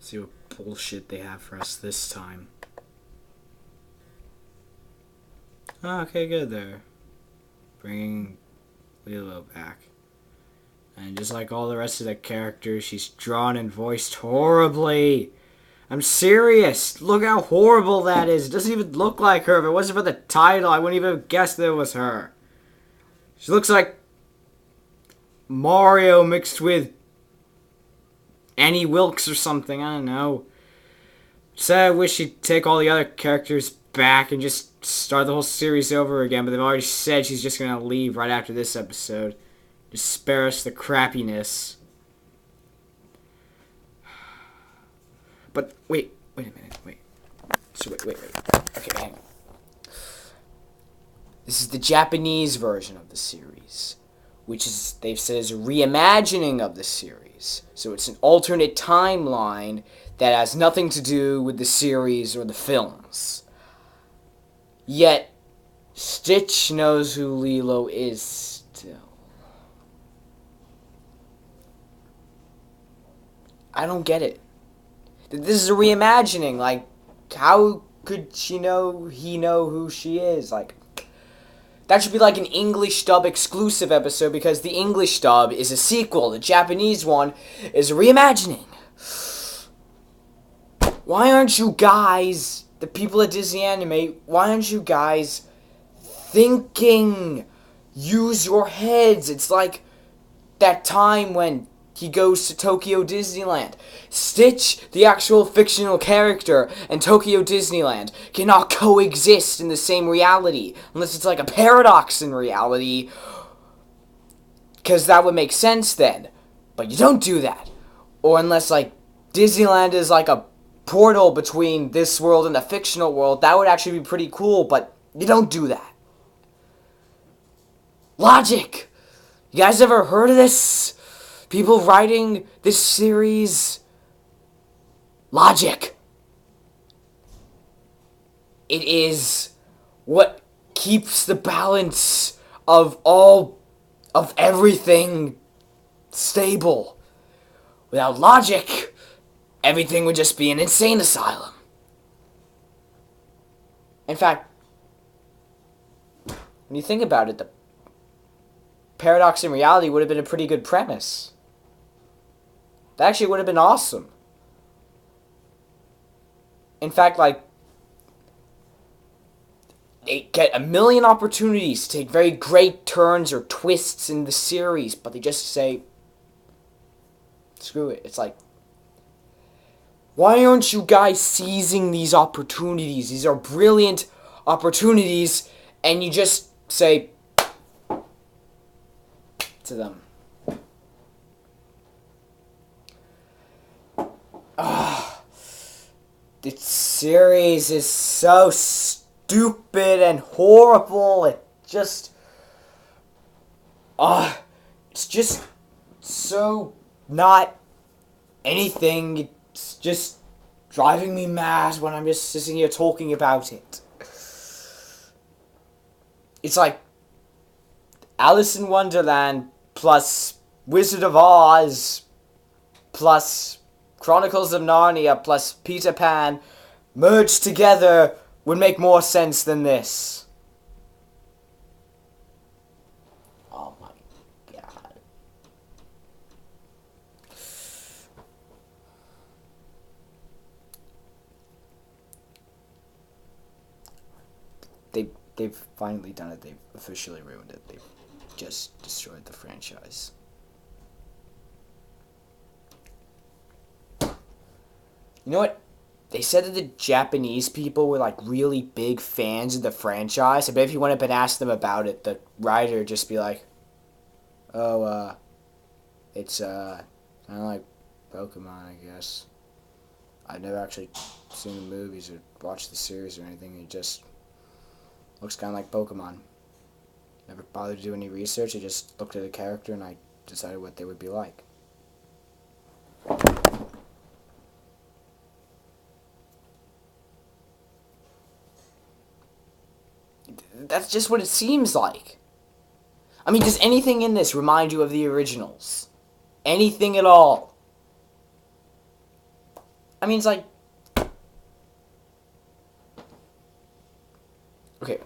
See what bullshit they have for us this time. Oh, okay, good there. Bringing Lilo back. And just like all the rest of the characters, she's drawn and voiced horribly. I'm serious. Look how horrible that is. It doesn't even look like her. If it wasn't for the title, I wouldn't even have guessed that it was her. She looks like Mario mixed with Annie Wilkes or something. I don't know. So I wish she'd take all the other characters back and just start the whole series over again. But they've already said she's just going to leave right after this episode. Just spare us the crappiness. But wait a minute, wait. So wait. Okay, hang on. This is the Japanese version of the series, which is, they've said, is a reimagining of the series. So it's an alternate timeline that has nothing to do with the series or the films. Yet, Stitch knows who Lilo is still. I don't get it. This is a reimagining. Like, how could he know who she is? Like, that should be like an English dub exclusive episode, because the English dub is a sequel. The Japanese one is a reimagining. Why aren't you guys, the people at Disney Anime, why aren't you guys thinking? Use your heads. It's like that time when he goes to Tokyo Disneyland. Stitch, the actual fictional character, and Tokyo Disneyland cannot coexist in the same reality. Unless it's like a paradox in reality. Because that would make sense then. But you don't do that. Or unless, like, Disneyland is like a portal between this world and the fictional world. That would actually be pretty cool, but you don't do that. Logic! You guys ever heard of this? People writing this series. Logic. It is what keeps the balance of everything stable. Without logic, everything would just be an insane asylum. In fact, when you think about it, the paradox in reality would have been a pretty good premise. That actually would have been awesome. In fact, like, they get a million opportunities to take very great turns or twists in the series, but they just say, screw it. It's like, why aren't you guys seizing these opportunities? These are brilliant opportunities, and you just say to them, this series is so stupid and horrible. It's just so not anything. It's just driving me mad when I'm just sitting here talking about it. It's like Alice in Wonderland plus Wizard of Oz plus Chronicles of Narnia plus Peter Pan merged together would make more sense than this. Oh my god. They've finally done it. They've officially ruined it. They've just destroyed the franchise. You know what? They said that the Japanese people were, like, really big fans of the franchise. I bet if you went up and asked them about it, the writer would just be like, it's, kind of like Pokemon, I guess. I've never actually seen the movies or watched the series or anything. It just looks kind of like Pokemon. Never bothered to do any research. I just looked at a character and I decided what they would be like. That's just what it seems like. I mean, does anything in this remind you of the originals? Anything at all? I mean, it's like... Okay,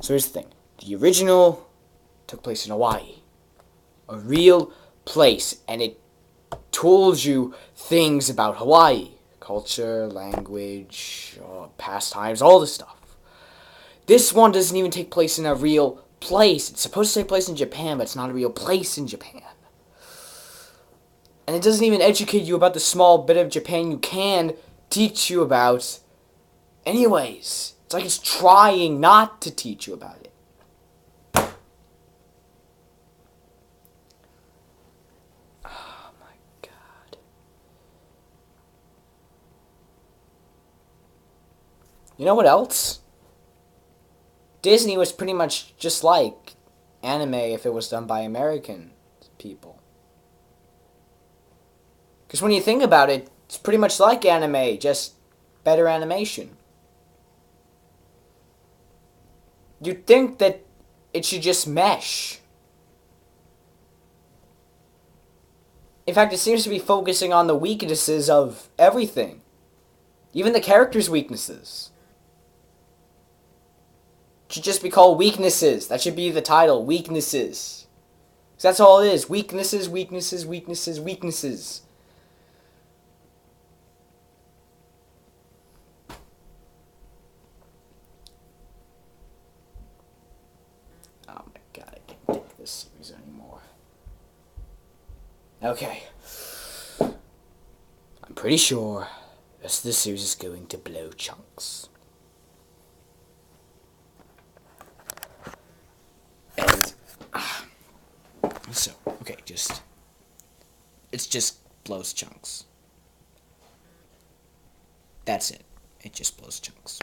so here's the thing. The original took place in Hawaii. A real place. And it told you things about Hawaii. Culture, language, pastimes, all this stuff. This one doesn't even take place in a real place. It's supposed to take place in Japan, but it's not a real place in Japan. And it doesn't even educate you about the small bit of Japan you can teach you about. Anyways, it's like it's trying not to teach you about it. Oh my god. You know what else? Disney was pretty much just like anime if it was done by American people. Because when you think about it, it's pretty much like anime, just better animation. You'd think that it should just mesh. In fact, it seems to be focusing on the weaknesses of everything. Even the characters' weaknesses. It should just be called Weaknesses. That should be the title, Weaknesses. Because that's all it is. Weaknesses, weaknesses, weaknesses, weaknesses. Oh my god, I can't take this series anymore. Okay. I'm pretty sure the rest of this series is going to blow chunks. And so, okay, it just blows chunks. That's it. It just blows chunks.